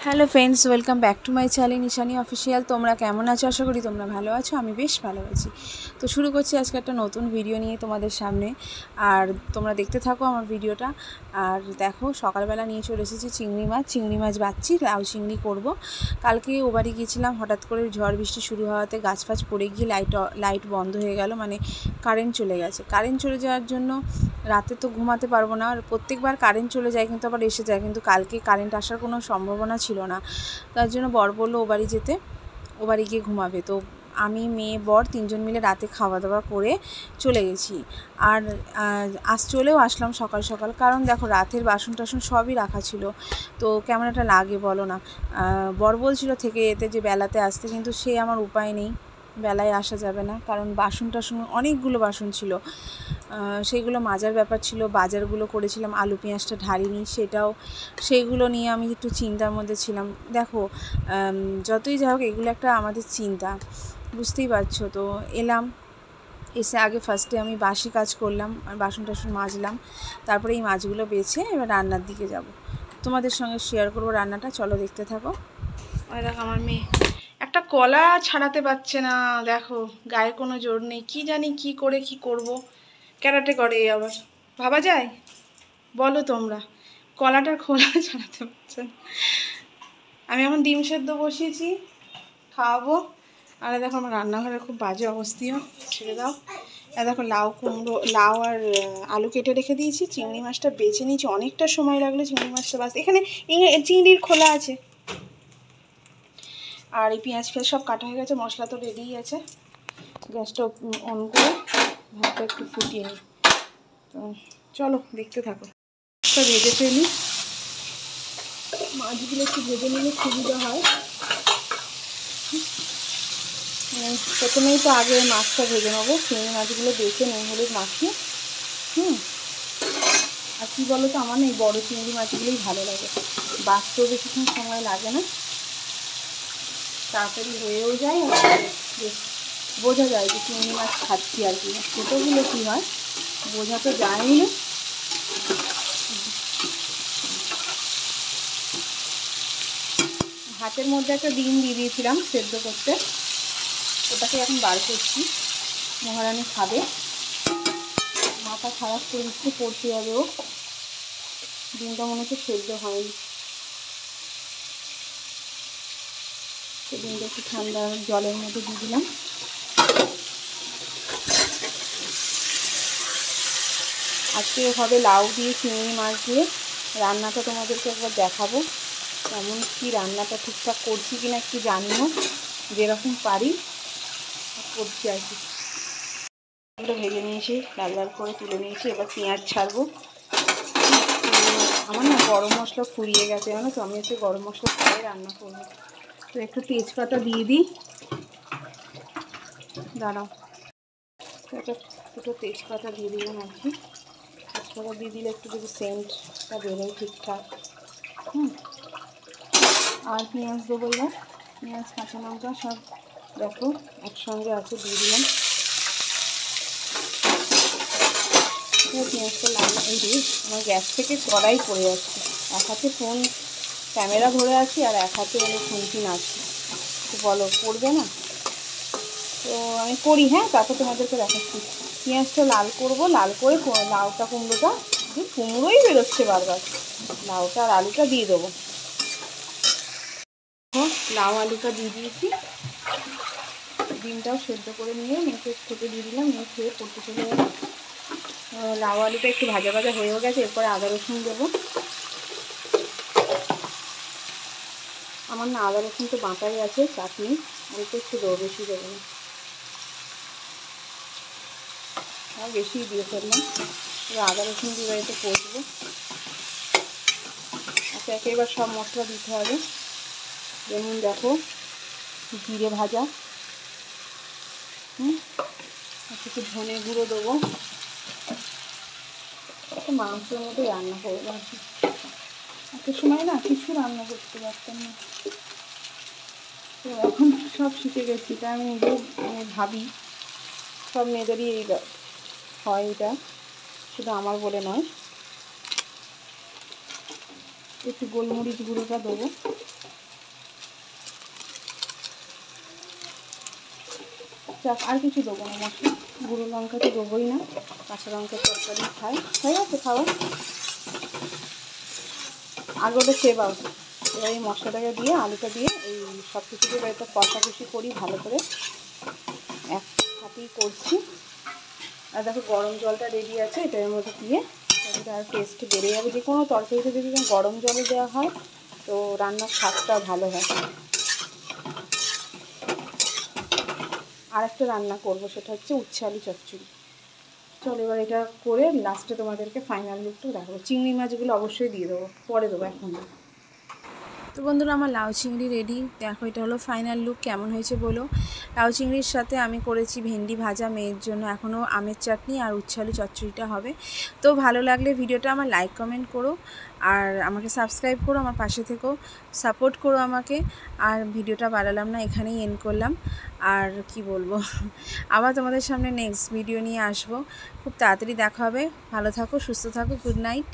Hello friends, welcome back to my channel Nishani official. তোমরা কেমন আছো? আশা করি তোমরা ভালো আছো। আমি বেশ ভালো আছি। তো শুরু করছি আজকে একটা নতুন ভিডিও নিয়ে তোমাদের সামনে, আর তোমরা দেখতে থাকো আমার ভিডিওটা। আর দেখো, সকালবেলা নিয়ে চলে এসেছি চিংড়ি মাছ বাচ্ছি, লাউ চিংড়ি করব। কালকে ও বাড়ি গিয়েছিলাম, হঠাৎ করে ঝড় বৃষ্টি শুরু হওয়াতে গাছ ফাছ পড়ে গিয়ে লাইট বন্ধ হয়ে গেল, মানে কারেন্ট চলে গেছে। কারেন্ট চলে যাওয়ার জন্য রাতে তো ঘুমাতে পারবো না, আর প্রত্যেকবার কারেন্ট চলে যায় কিন্তু আবার এসে যায়, কিন্তু কালকে কারেন্ট আসার কোনো সম্ভাবনা ছিল না। তার জন্য বর বললো ও বাড়ি যেতে, ও বাড়ি গিয়ে ঘুমাবে। তো আমি, মেয়ে, বর তিনজন মিলে রাতে খাওয়া দাওয়া করে চলে গেছি। আর চলেও আসলাম সকাল সকাল, কারণ দেখো রাতের বাসন টাসন সবই রাখা ছিল। তো কেমন একটা লাগে বলো না। বর বলছিল থেকে যেতে, যে বেলাতে আসতে, কিন্তু সে আমার উপায় নেই, বেলায় আসা যাবে না, কারণ বাসন টাসন অনেকগুলো বাসন ছিল, সেইগুলো মাজার ব্যাপার ছিল। বাজারগুলো করেছিলাম, আলু পেঁয়াজটা ঢালিনি, সেইগুলো নিয়ে আমি একটু চিন্তার মধ্যে ছিলাম। দেখো, যতই যাই হোক, এগুলো একটা আমাদের চিন্তা, বুঝতেই পারছো। তো এলাম, এসে আগে ফার্স্টে আমি বাসি কাজ করলাম, বাসন টাসন মাজলাম, তারপরে এই মাছগুলো বেছে এবার রান্নার দিকে যাব। তোমাদের সঙ্গে শেয়ার করবো রান্নাটা, চলো দেখতে থাকো। ওই দেখো আমার মেয়ে একটা কলা ছাড়াতে পারছে না, দেখো গায়ে কোনো জোর নেই, কি জানি কি করে কি করব, ক্যারাটে করে আবার, ভাবা যায়? বলো তোমরা, কলাটার খোলা ছাড়াতে পারছে না। আমি এখন ডিম সেদ্ধ বসিয়েছি, খাওয়াবো। আর দেখো আমার রান্নাঘরে খুব বাজে অবস্থা, ছেড়ে দাও। দেখো লাউ আর আলু কেটে রেখে দিয়েছি, চিংড়ি মাছটা বেছে নিয়েছি, অনেকটা সময় লাগলো চিংড়ি মাছটা বাছতে। এখানে চিংড়ির খোলা আছে, আর এই পেঁয়াজ সব কাটা হয়ে গেছে, মশলা তো রেডিই আছে। গ্যাসটা অন করে ভাতটা একটু ফুটিয়ে নিই। তো চলো দেখতে থাকো। মাছটা ভেজে ফেলি, মাছগুলো একটু ভেজে নিলে সুবিধা হয়। প্রথমেই তো আগে মাছটা ভেজে নেবো, চিংড়ি মাছগুলো বেছে নুন হলুদ মাখিয়ে। আর কী বলো তো, আমার না এই বড়ো চিংড়ি মাছগুলোই ভালো লাগে, বাঁচতেও বেশিক্ষণ সময় লাগে না, তাড়াতাড়ি হয়েও যায়, আর বোঝা যায় যে চিংড়ি মাছ খাচ্ছি আর কি। ছোটোগুলো কী হয় বোঝা তো যায়ই না। ভাতের মধ্যে একটা ডিম দিয়ে দিয়েছিলাম সেদ্ধ করতে, ওটাকে এখন বার করছি। মহারানী খাবে, মাথা খারাপ করে দিচ্ছে, পড়তে যাবে ও। ডিমটা মনে হচ্ছে সেদ্ধ হয়নি, তো ডিমটা একটু ঠান্ডা জলের মধ্যে দিয়ে দিলাম। আজকে হবে লাউ দিয়ে চিংড়ি মাছ দিয়ে রান্নাটা, তোমাদেরকে একবার দেখাবো কেমন কি রান্নাটা ঠিকঠাক করছি কিনা একটু জানিও, যেরকম পারি করছি আর কি। এগুলো ভেজে নিয়েছি, লাল লাল করে তুলে নিয়েছি, এবার পেঁয়াজ ছাড়বো। আমার না গরম মশলা ফুরিয়ে গেছে, জানো তো, আমি হচ্ছে গরম মশলা ছাড়াই রান্না করবো। তো একটু তেজপাতা দিয়ে দিই, দাঁড়াও, দুটো তেজপাতা দিয়ে দিলাম আর কি। তেজপাতা দিয়ে দিলে একটু যদি সেন্টটা বেরোয় ঠিকঠাক। আর পেঁয়াজ দেবো, এবার পেঁয়াজ কাঁচা লঙ্কা সব দেখো একসঙ্গে আছে, দিয়ে দিলাম। পেঁয়াজটা এই রে, আমার গ্যাস থেকে কড়াই পড়ে যাচ্ছে, এক হাতে ফোন ক্যামেরা ধরে আছি আর এক হাতে খুন্তি নাড়ছি, তো বলো পড়বে না? তো আমি করি, হ্যাঁ, তারপর তোমাদেরকে দেখাচ্ছি। পেঁয়াজটা লাল করব, লাল করে লাউটা কুমড়োই বেরোচ্ছে বারবার, লাউটা আর আলুটা দিয়ে দেবো। লাউ আলুটা দিয়ে দিয়েছি, ডিমটাও সেদ্ধ করে নিয়ে মেখে খেতে দিয়ে দিলাম, মেয়ে খেয়ে পড়তে চলে গেল। লাউ আলুটা একটু ভাজা ভাজা হয়েও গেছে, এরপরে আদা রসুন দেবো। আমার না আদা রসুন তো বাঁটাই আছে, চাটনি অল্প একটু দেবো, বেশি দেবো না, আর বেশি দিয়ে ফেললাম। এবার আদা রসুন দিয়ে বাড়িতে কষবো। আচ্ছা, এবার সব মশলা দিতে হবে, যেমন দেখো জিরে ভাজা, একটু ধনে গুঁড়ো দেবো, একটু মাংসের মতোই রান্না করবো আর কি। এত সময় না কিছু রান্না করতে পারতাম না, তো এখন সব শিখে গেছি। তাই আমি নিজেও ভাবি সব মেয়েদেরই এই হয়, এটা শুধু আমার বলে নয়। একটু গোলমরিচ গুঁড়োটা দেবো, আর কিছু দেবো না মশলা, গুঁড়ো লঙ্কা তো দেবোই না, কাঁচা লঙ্কার তরকারি খাই, হয়ে গেছে খাওয়া। আগে ওটা সেবাও, এবার এই মশলাটাকে দিয়ে আলুটা দিয়ে এই সব কিছুকে একটা কষাকষি করি ভালো করে, এক হাতেই করছি। আর দেখো গরম জলটা রেডি আছে, এটার মধ্যে দিয়ে এটা আর টেস্ট বেড়ে যাবে। যে কোনো তরকারিতে যদি গরম জলে দেওয়া হয় তো রান্নার স্বাদটা ভালো হয়। আর একটা রান্না করব, সেটা হচ্ছে উচ্ছে আলু চচ্চড়ি। চলো এবার এটা করে লাস্টে তোমাদেরকে ফাইনাল লুকটা দেখাবো। চিংড়ি মাছগুলো অবশ্যই দিয়ে দেবো, পরে দেবো এখন না। তো বন্ধুরা আমার লাউ চিংড়ি রেডি। দেখো এটা হলো ফাইনাল লুক, কেমন হয়েছে বলো। লাউ চিংড়ির সাথে আমি করেছি ভেন্ডি ভাজা, মেয়ের জন্য এখনও আমের চাটনি আর উচ্ছে আলু চচ্চড়িটা হবে। তো ভালো লাগলে ভিডিওটা আমার লাইক কমেন্ট করো, আর আমাকে সাবস্ক্রাইব করো, আমার পাশে থেকেও সাপোর্ট করো আমাকে। আর ভিডিওটা বাড়ালাম না, এখানেই এন্ড করলাম। আর কি বলবো, আবার তোমাদের সামনে নেক্সট ভিডিও নিয়ে আসবো, খুব তাড়াতাড়ি দেখা হবে। ভালো থাকো, সুস্থ থাকো, গুড নাইট।